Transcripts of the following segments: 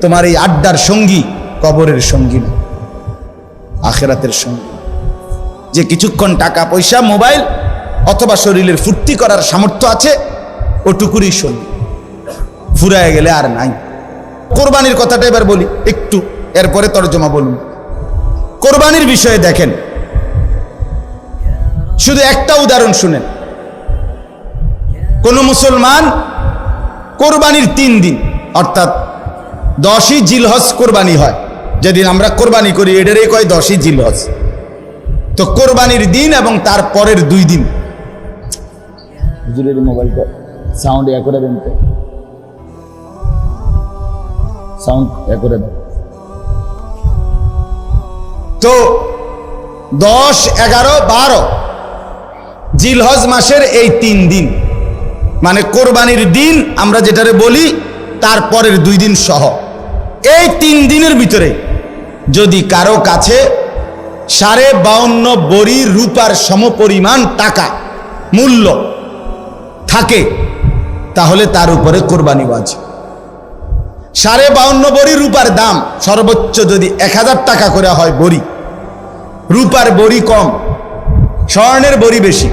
তোমার এই আড্ডার সঙ্গী কবরের সঙ্গী না, আখিরাতের সঙ্গী। যে কিছুক্ষণ টাকা পয়সা মোবাইল অথবা শরীরের ফুর্তি করার সামর্থ্য আছে ওটুকুরই সঙ্গী, ফুরায় গেলে আর নাই। কোরবানির কথাটা এবার বলি একটু, এরপরে তরজমা বলুন। কোরবানির বিষয়ে দেখেন, শুধু একটা উদাহরণ শুনেন। কোন মুসলমান কোরবানির 3 দিন অর্থাৎ 10ই জিলহজ কোরবানি হয়, যেদিন আমরা কোরবানি করি এটারই কয় 10ই জিলহজ। তো কোরবানির দিন এবং তার পরের 2 দিন, হুজুরের মোবাইলটা সাউন্ড এ করে দেন, সাউন্ড এ করে দেন। তো 10, 11, 12 জিলহজ মাসের এই 3 দিন মানে কোরবানির দিন আমরা যেটারে বলি তার পরের 2 দিন সহ এই 3 দিনের ভিতরে যদি কারো কাছে 52.5 বড়ি রূপার সমপরিমাণ টাকা মূল্য থাকে তাহলে তার উপরে কোরবানি ওয়াজিব। 52.5 বড়ি রূপার দাম সর্বোচ্চ যদি 1000 টাকা করে হয় বড়ি, রূপার বড়ি কম, স্বর্ণের বড়ি বেশি।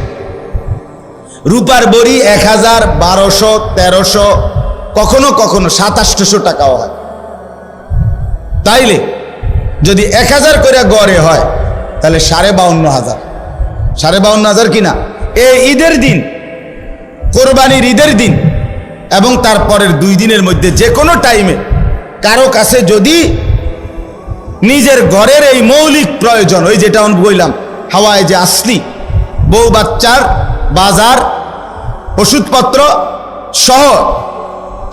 রূপার বড়ি 1000, 1200, 1300, কখনো কখনো 2700 টাকাও হয়। তাইলে যদি 1000 করে গড়ে হয় তাহলে 52,500, 52,500 কিনা এই ঈদের দিন, কোরবানির ঈদের দিন এবং তারপরের 2 দিনের মধ্যে যে কোনো টাইমে কারো কাছে যদি নিজের ঘরের এই মৌলিক প্রয়োজন, ওই যেটা আমি বললাম হাওয়ায় যে আসলি বউ বাচ্চার বাজার ওষুধপত্র সহ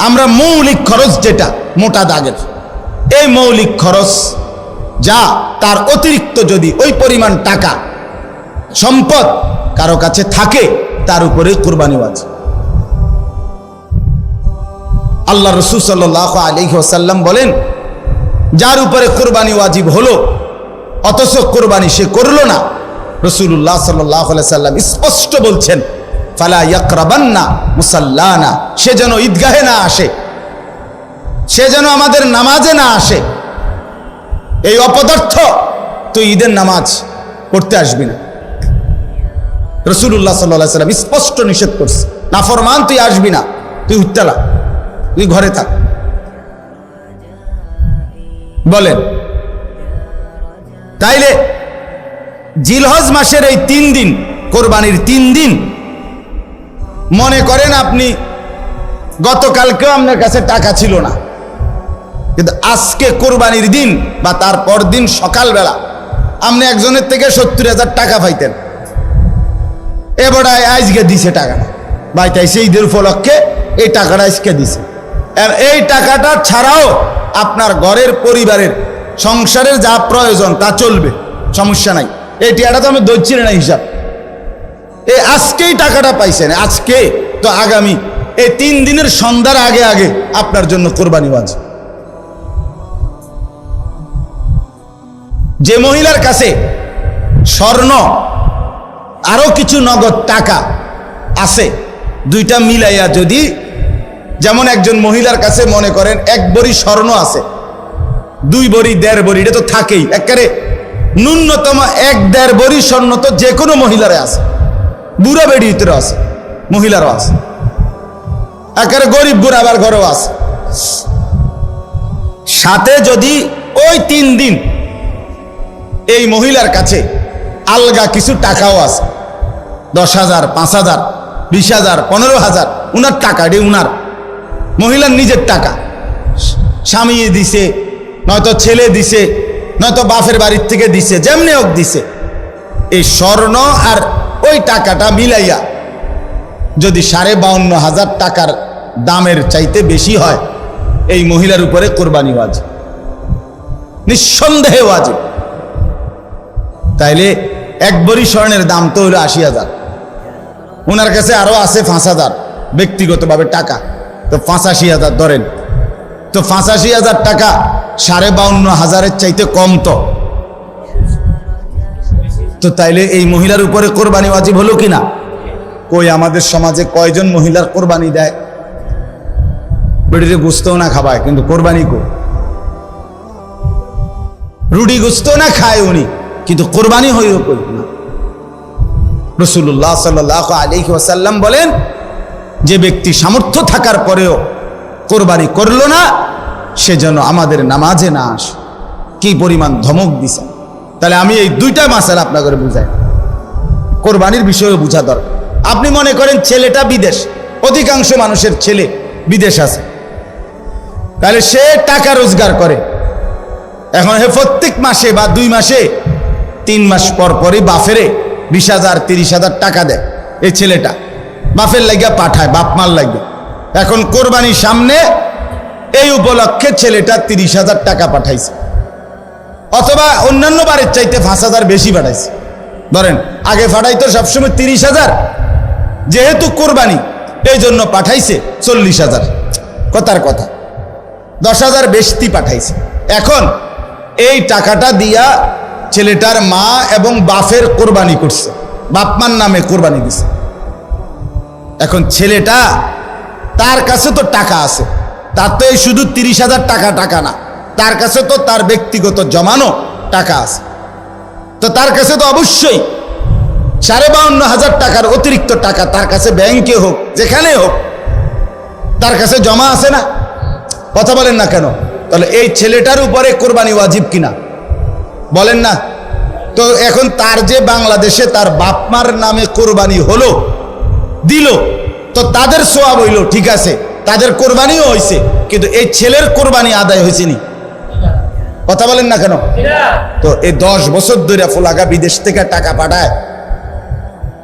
আমরা মৌলিক খরচ যেটা মোটা দাগের এই মৌলিক খরচ যা তার অতিরিক্ত যদি ওই পরিমাণ টাকা সম্পদ কারো কাছে থাকে তার উপরে কুরবানি ওয়াজিব। আল্লাহ রাসূল সাল্লাল্লাহু আলাইহি ওয়াসাল্লাম বলেন, যার উপরে কুরবানি ওয়াজিব হলো অথচ কুরবানি সে করলো না, রাসূলুল্লাহ সাল্লাল্লাহু আলাইহি ওয়াসাল্লাম স্পষ্ট বলছেন, ফালা ইয়াকরাবান্না মুসাল্লানা, সে যেন ঈদগাহে না আসে, সে যেন আমাদের নামাজে না আসে। এই অপদার্থ তুই ঈদের নামাজ পড়তে আসবি না, রাসূলুল্লাহ সাল্লাল্লাহু আলাইহি ওয়াসাল্লাম স্পষ্ট নিষেধ করছে। নাফরমান তুই আসবি না, তুই উত্তালা, তুই ঘরে থাক। বলেন, তাইলে জিলহজ মাসের এই 3 দিন, কোরবানির 3 দিন, মনে করেন আপনি গতকালকেও আপনার কাছে টাকা ছিল না, কিন্তু আজকে কোরবানির দিন বা তারপর দিন সকালবেলা আপনি একজনের থেকে 70,000 টাকা পাইতেন, এবারে আজকে দিছে টাকা না ভাই, তাই সেই ঈদের উপলক্ষে এই টাকাটা আজকে দিছে। আর এই টাকাটা ছাড়াও আপনার ঘরের পরিবারের সংসারের যা প্রয়োজন তা চলবে, সমস্যা নাই। এই টাকাটা তো আমি ধরছি না হিসাব, এই আজকেই টাকাটা পাইছেন, আজকে তো আগামী এই 3 দিনের সন্ধ্যার আগে আগে আপনার জন্য কোরবানি ওয়াজিব। যে মহিলার কাছে স্বর্ণ আরো কিছু নগদ টাকা আছে, 2টা মিলাইয়া যদি, যেমন একজন মহিলার কাছে মনে করেন 1 বড়ি স্বর্ণ আছে, 2 বড়ি 1.5 বড়ি, এটা তো থাকেই, একেবারে ন্যূনতম 1-1.5 বড়ি স্বর্ণ তো যে কোনো মহিলারে আছে, বুড়া বেড়ি ভিতরে আছে, মহিলারও আছে, একেবারে গরিব বুড়াবার ঘরেও আছে। সাথে যদি ওই 3 দিন এই মহিলার কাছে আলগা কিছু টাকাও আছে, 10,000, 5,000, 20,000, 15,000, উনার টাকা, এটি উনার মহিলার নিজের টাকা, স্বামী দিছে, নয়তো ছেলে দিছে, নয়তো বাপের বাড়ির থেকে দিছে, যেমনি হোক দিছে, এই স্বর্ণ আর ওই টাকাটা মিলাইয়া যদি 52,500 টাকার দামের চাইতে বেশি হয়, এই মহিলার উপরে কোরবানি ওয়াজিব, নিঃসন্দেহে ওয়াজিব। তাইলে 1 বড়ি স্বর্ণের দাম তো হলো 80,000, ওনার কাছে আরো আছে 5,000 ব্যক্তিগতভাবে টাকা, তো 85,000 ধরেন, তো 85,000 টাকা 52,500-এর চাইতে কম তো তাইলে এই মহিলার উপরে কোরবানি ওয়াজিব হলো কিনা? কই আমাদের সমাজে কয়জন মহিলার কোরবানি দেয়? বেটিতে গুস্তও না খাবায়, কিন্তু কোরবানি কো রুটি গোস্ত না খায় উনি, কিন্তু কোরবানি হইল কই না। রাসূলুল্লাহ সাল্লাল্লাহু আলাইহি ওয়াসাল্লাম বলেন, যে ব্যক্তি সামর্থ্য থাকার পরেও কোরবানি করলো না, সে যেন আমাদের নামাজে না আসে। কি পরিমাণ ধমক দিছে! তাহলে আমি এই দুইটা মাসালা আপনাদের বুঝাই, কোরবানির বিষয়ে বুঝা দরকার। আপনি মনে করেন ছেলেটা বিদেশ, অধিকাংশ মানুষের ছেলে বিদেশ আছে, তাহলে সে টাকা রোজগার করে। এখন হে প্রত্যেক মাসে বা 2 মাসে 3 মাস পর পরই বাফেরে 20,000 30,000 টাকা দেয়। এই ছেলেটা বাফের লাগিয়া পাঠায়, বাপ মার লাগিয়া। এখন কোরবানির সামনে এই উপলক্ষে ছেলেটা 30,000 টাকা পাঠাইছে, অথবা অন্যান্য বারের চাইতে 5,000 বেশি পাঠাইছে। ধরেন আগে পাঠাইতো সবসময় 30,000, যেহেতু কোরবানি এই জন্য পাঠাইছে 40,000। কথার কথা 10,000 বেশি পাঠাইছে। এখন এই টাকাটা দিয়া ছেলেটার মা এবং বাপের কোরবানি করছে, বাপমার নামে কোরবানি দিছে। এখন ছেলেটা, তার কাছে তো টাকা আছে, তার তো এই শুধু 30,000 টাকা না, তার কাছে তো তার ব্যক্তিগত জমানো টাকা আছে। তো তার কাছে তো অবশ্যই 52,500 টাকার অতিরিক্ত টাকা তার কাছে ব্যাংকে হোক যেখানে হোক তার কাছে জমা আছে না? কথা বলেন না কেন? তাহলে এই ছেলেটার উপরে কোরবানি ওয়াজিব কিনা বলেন না? তো এখন তার যে বাংলাদেশে তার বাপমার নামে কোরবানি হলো, দিল, তো তাদের সওয়াব হইল, ঠিক আছে, তাদের কোরবানিও হয়েছে, কিন্তু এই ছেলের কোরবানি আদায় হয়েছে নি? কথা বলেন না কেন? তো এই 10 বছর ধরে ফোলাগা বিদেশ থেকে টাকা পাঠায়,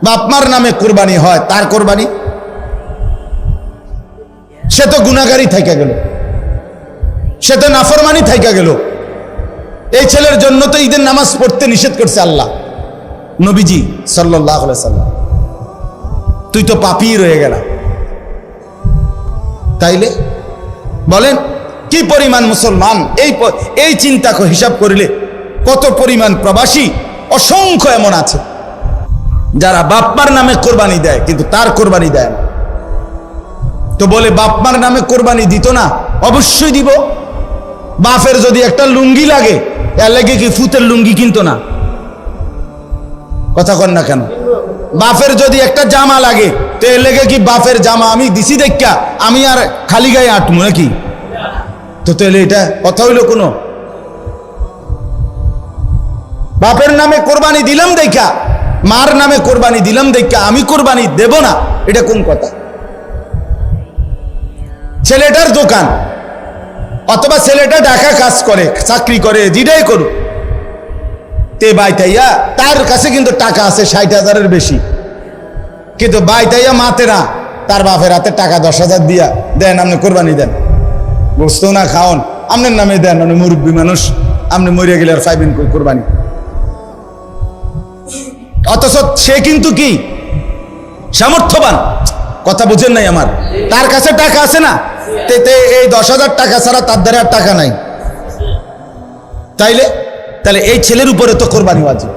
বাপমার নামে কোরবানি হয়, তার কোরবানি সে তো গুনাহগারী থাইকা গেল, সে তো নাফরমানি থাইকা গেল। এই ছেলের জন্য তো ঈদের নামাজ পড়তে নিষেধ করছে আল্লাহ, নবীজি সাল্লাল্লাহু আলাইহি সাল্লাম। তুই তো পাপী রয়ে গেলা। তাইলে বলেন কি পরিমাণ মুসলমান, এই চিন্তা হিসাব করিলে কত পরিমাণ প্রবাসী অসংখ্য এমন আছে যারা বাপমার নামে কোরবানি দেয় কিন্তু তার কোরবানি দেয় না। তো বলে বাপমার নামে কোরবানি দিত না? অবশ্যই দিব। বাপের যদি একটা লুঙ্গি লাগে, এর লাগে কি ফুতের লুঙ্গি কিনতো না? কথা কন না কেন? বাপের যদি একটা জামা লাগে, তো এর লেগে কি বাপের জামা আমি দিছি দেখা আমি আর খালি গায়ে আটমু নাকি? তো তাহলে এটা কথা হইল কোনো? বাপের নামে কোরবানি দিলাম দেখা, মার নামে কোরবানি দিলাম দেখা আমি কোরবানি দেব না, এটা কোন কথা? ছেলেটার দোকান অথবা ছেলেটা ঢাকা কাজ করে, চাকরি করে, যেটাই করুক, তে বাইতাইয়া তার কাছে কিন্তু টাকা আছে 60,000-এর বেশি, কিন্তু বাইতাইয়া মাতে না, তার বাপের হাতে টাকা 10,000 দিয়া দেন, আপনি কোরবানি দেন, বুঝতো না খাওন আপনার নামে দেন, আপনি মুরব্বী মানুষ, আপনি মরিয়া গেলে আর পাইবেন কোরবানি। অথচ সে কিন্তু কি সামর্থ্যবান, কথা বুঝেন নাই আমার? তার কাছে টাকা আছে না, এই 10,000 টাকা ছাড়া তার দ্বারা আর টাকা নাই। তাহলে এই ছেলের উপরে তো কোরবানি ওয়াজিব,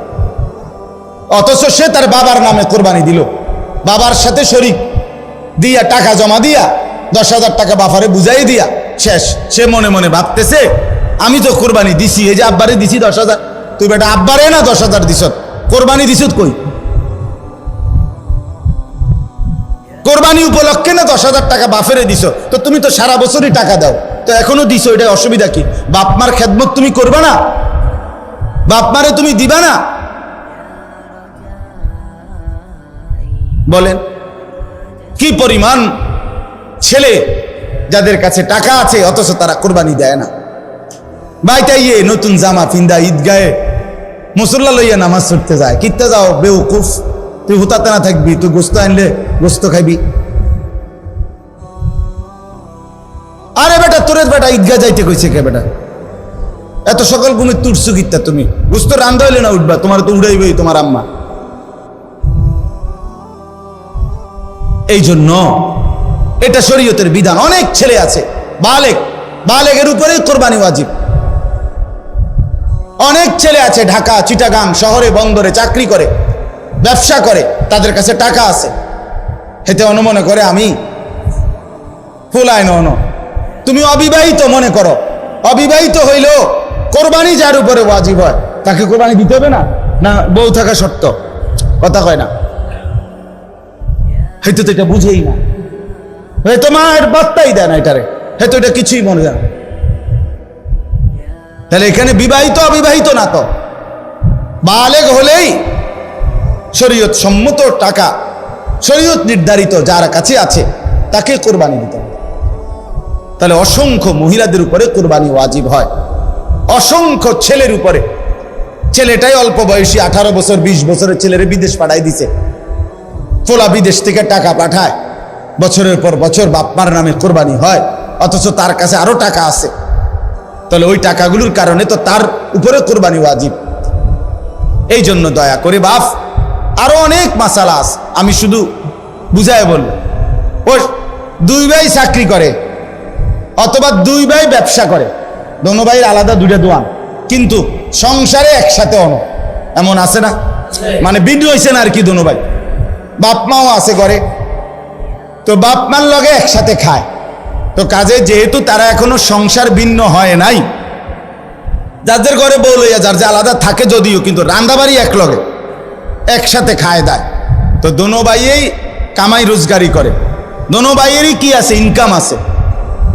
অথচ সে তার বাবার নামে কোরবানি দিল, বাবার সাথে শরীক দিয়া টাকা জমা দিয়া 10,000 টাকা বাফারে বুঝাই দিয়া শেষ। সে মনে মনে ভাবতেছে আমি তো কোরবানি দিছি, এই যে আব্বারে দিছি 10,000, তুই বেটা আব্বারে না 10,000 দিছ, কোরবানি দিছ কই? কোরবানি উপলক্ষে না 10,000 টাকা বাফেরে দিছ, তো তুমি তো সারা বছরই টাকা দাও, তো এখনো দিছ, এটা অসুবিধা কি? বাপমার খেদমত তুমি করবা না? বাপমারে তুমি দিবা না? বলেন কি পরিমাণ ছেলে যাদের কাছে টাকা আছে অথচ তারা কোরবানি দেয় না। বাইটাইয়ে নতুন জামা পিন্দা ঈদগাহে মুসল্লা লইয়া নামাজ পড়তে যায়, কিনতে যাও বেউকুফ, তুই হুতাতে না থাকবি, তুই গোস্ত আনলে গোস্ত খাইবি। আরে বেটা তোরে বেটা ঈদগাহ যাইতে কইছে কে বেটা? এত সকাল ঘুমে তুটছু কিত্তা তুমি? গোস্ত রান্ধা হইলে না উঠবা, তোমার তো উড়াইবেই তোমার আম্মা। এই জন্য এটা শরীয়তের বিধান। অনেক ছেলে আছে বালেগের উপরে কোরবানি ওয়াজিব। অনেক ছেলে আছে ঢাকা চিটাগাং শহরে বন্দরে চাকরি করে, ব্যবসা করে, তাদের কাছে টাকা আছে, হেতে অনুমনে করে আমি ফুলায় ন। তুমি অবিবাহিত মনে করো, অবিবাহিত হইলেও কোরবানি যার উপরে ওয়াজিব হয় তাকে কোরবানি দিতে হবে না? না বউ থাকা শর্ত? কথা কয় না, হয়তো তো এটা বুঝেই না, হয়তো মায়ের বার্তাই দেয় না এটারে, হয়তো এটা কিছুই মনে যায় না। তাহলে এখানে বিবাহিত অবিবাহিত না, তো বালেগ হলেই শরীয়ত সম্মত টাকা, শরীয়ত নির্ধারিত যার কাছে আছে তাকে কোরবানি দিতে হবে। তাহলে অসংখ্য মহিলাদের উপরে কোরবানি ওয়াজিব হয়, অসংখ্য ছেলের উপরে। ছেলেটাই অল্প বয়সী 18 বছর 20 বছরের ছেলেরে বিদেশ পাঠাই দিছে, পোলা বিদেশ থেকে টাকা পাঠায়, বছরের পর বছর বাপমার নামে কোরবানি হয়, অথচ তার কাছে আরো টাকা আছে। তাহলে ওই টাকাগুলোর কারণে তো তার উপরে কোরবানি ওয়াজিব। এই জন্য দয়া করে বাপ, আরো অনেক মাসালা আছে, আমি শুধু বুঝায় বলবো। ও 2 ভাই চাকরি করে অথবা 2 ভাই ব্যবসা করে, দোনো ভাইয়ের আলাদা 2টা দোয়ান, কিন্তু সংসারে একসাথে এমন আছে না? মানে বিড হয়েছে না আর কি, দোনো ভাই, বাপ মাও আছে ঘরে, তো বাপ মার লগে একসাথে খায়। তো কাজে যেহেতু তারা এখনো সংসার ভিন্ন হয় নাই, যাদের ঘরে বউ লইয়া যার যে আলাদা থাকে যদিও, কিন্তু রান্দাবাড়ি এক লগে একসাথে খায় দেয়। তো দোনো ভাইয়েই কামাই রোজগারি করে, দোনো ভাইয়েরই কি আছে, ইনকাম আছে।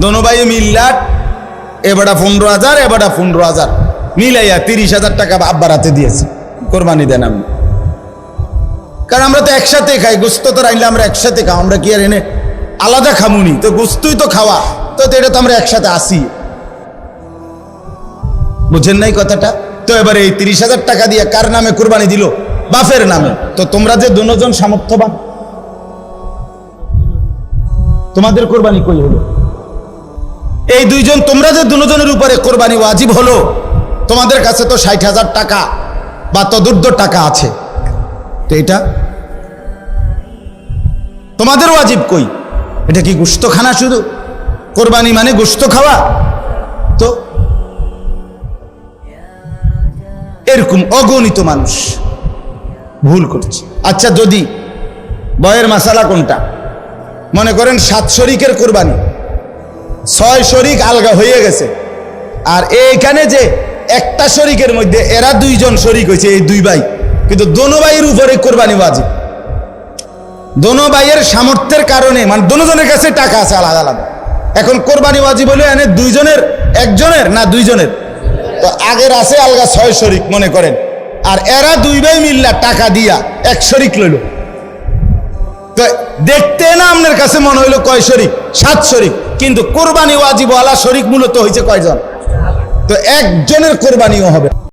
দোনো ভাই মিল্লাট, এবারটা 15,000, এবারটা 15,000 মিলাইয়া 30,000 টাকা আব্বার হাতে দিয়েছে, কোরবানি দেন আপনি। কারণ আমরা তো একসাথে খাই, গোস্ত তো রাইলে আমরা একসাথে খাও, আমরা কি আর এনে আলাদা খামুনি? তো গোস্তই তো খাওয়া, তো এটা তো আমরা একসাথে আসি, বুঝেন নাই কথাটা? তো এবারে এই 30,000 টাকা দিয়ে কার নামে কোরবানি দিল? বাপের নামে। তো তোমরা যে দুজন সামর্থ্যবান, তোমাদের কোরবানি কই হলো? এই 2 জন, তোমরা যে 2 জনের উপরে কোরবানি ওয়াজিব হলো, তোমাদের কাছে তো 60,000 টাকা বা তদুর্ধ্ব টাকা আছে, তো এটা তোমাদের ওয়াজিব কই? এটা কি গোশত খানা? শুধু কোরবানি মানে গোশত খাওয়া? তো এরকম অগণিত মানুষ ভুল করছে। আচ্ছা, যদি বয়ের মাসালা কোনটা? মনে করেন 7 শরিকের কোরবানি, 6 শরিক আলগা হয়ে গেছে, আর এইখানে যে একটা শরিকের মধ্যে এরা 2 জন শরিক হয়েছে, এই 2 ভাই, কিন্তু দোনো ভাইয়ের উপরে কোরবানি ওয়াজিব। দোনো ভাইয়ের সামর্থ্যের কারণে, মানে দোনো জনের কাছে টাকা আছে আলাদা আলাদা, এখন কোরবানি ওয়াজিব হলে এনে 2 জনের, একজনের না 2 জনের? তো আগের আছে আলগা 6 শরিক মনে করেন, আর এরা 2 ভাই মিল্লা টাকা দিয়া 1 শরিক লইল। তো দেখতে না আপনার কাছে মনে হইলো কয় শরিক? 7 শরিক, কিন্তু কোরবানি ওয়াজিব ওয়ালা শরিক মূলত হয়েছে কয়জন? তো একজনের কোরবানিও হবে।